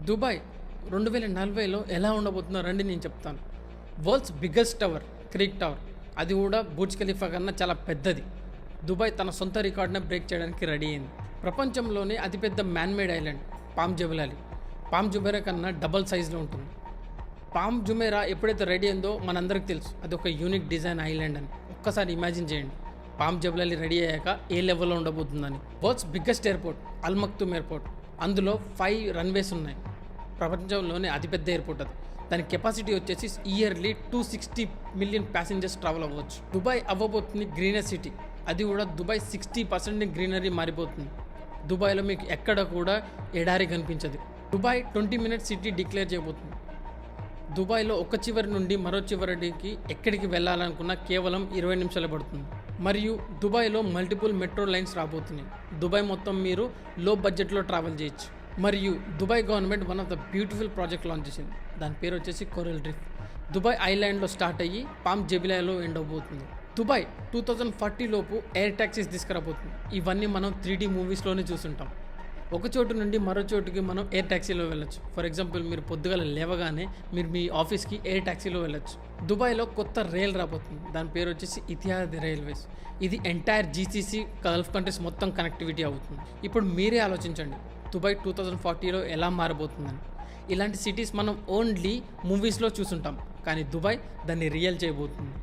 Dubai 2040లో ఎలా ఉండబోతుందో రండి నేను చెప్తాను. World's biggest tower creek tower, అది కూడా బుర్జ్ ఖలీఫా కన్నా చాలా పెద్దది. దుబాయ్ తన సొంత రికార్డుని బ్రేక్ చేయడానికి రెడీ అయింది. ప్రపంచంలోనే అతిపెద్ద మ్యాన్మేడ్ ఐలాండ్ పామ్ జుమెరాలి పామ్ జుమెరా కన్నా డబల్ సైజులో ఉంటుంది. పామ్ జుమెరా ఎప్పుడైతే రెడీ అయిందో మనందరికీ తెలుసు అది ఒక యూనిక్ డిజైన్ ఐలాండ్ అని. ఒక్కసారి ఇమాజిన్ చేయండి, పామ్ జబలాలి రెడీ అయ్యాక ఏ లెవెల్లో ఉండబోతుందని. World's biggest airport Al Maktoum airport, అందులో 5 రన్వేస్ ఉన్నాయి. ప్రపంచంలోనే అతిపెద్ద ఎయిర్పోర్ట్ అది. దాని కెపాసిటీ వచ్చేసి ఇయర్లీ 260 మిలియన్ ప్యాసింజర్స్ ట్రావెల్ అవ్వచ్చు. దుబాయ్ అవ్వబోతుంది గ్రీనర్ సిటీ, అది కూడా దుబాయ్ 60% గ్రీనరీ మారిపోతుంది. దుబాయ్లో మీకు ఎక్కడ కూడా ఎడారి కనిపించదు. దుబాయ్ 20 మినిట్స్ సిటీ డిక్లేర్ చేయబోతుంది. దుబాయ్లో ఒక చివరి నుండి మరో చివరికి ఎక్కడికి వెళ్ళాలనుకున్నా కేవలం 20 నిమిషాలే పడుతుంది. మరియు దుబాయ్లో మల్టిపుల్ మెట్రో లైన్స్ రాబోతున్నాయి. దుబాయ్ మొత్తం మీరు లో బడ్జెట్లో ట్రావెల్ చేయొచ్చు. మరియు Dubai government one of the beautiful project launch చేసింది. దాని పేరు వచ్చేసి కోరల్ రీఫ్. దుబాయ్ ఐలాండ్లో స్టార్ట్ అయ్యి పామ్ జబిలాలో ఎండ్ అవబోతుంది. దుబాయ్ 2040 లోపు ఎయిర్ ట్యాక్సీస్ తీసుకురాబోతుంది. ఇవన్నీ మనం 3D మూవీస్లోనే చూసుంటాం. ఒక చోటు నుండి మరో చోటుకి మనం ఎయిర్ ట్యాక్సీలో వెళ్ళొచ్చు. ఫర్ ఎగ్జాంపుల్, మీరు పొద్దుగాల లేవగానే మీరు మీ ఆఫీస్కి ఎయిర్ ట్యాక్సీలో వెళ్ళొచ్చు. దుబాయ్లో కొత్త రైల్ రాబోతుంది. దాని పేరు వచ్చేసి ఇతిహాద్ రైల్వేస్. ఇది ఎంటైర్ జీసీసీ గల్ఫ్ కంట్రీస్ మొత్తం కనెక్టివిటీ అవుతుంది. ఇప్పుడు మీరే ఆలోచించండి, దుబాయ్ 2040లో ఎలా మారబోతుందని. ఇలాంటి సిటీస్ మనం ఓన్లీ మూవీస్లో చూసుంటాం, కానీ దుబాయ్ దాన్ని రియల్ చేయబోతుంది.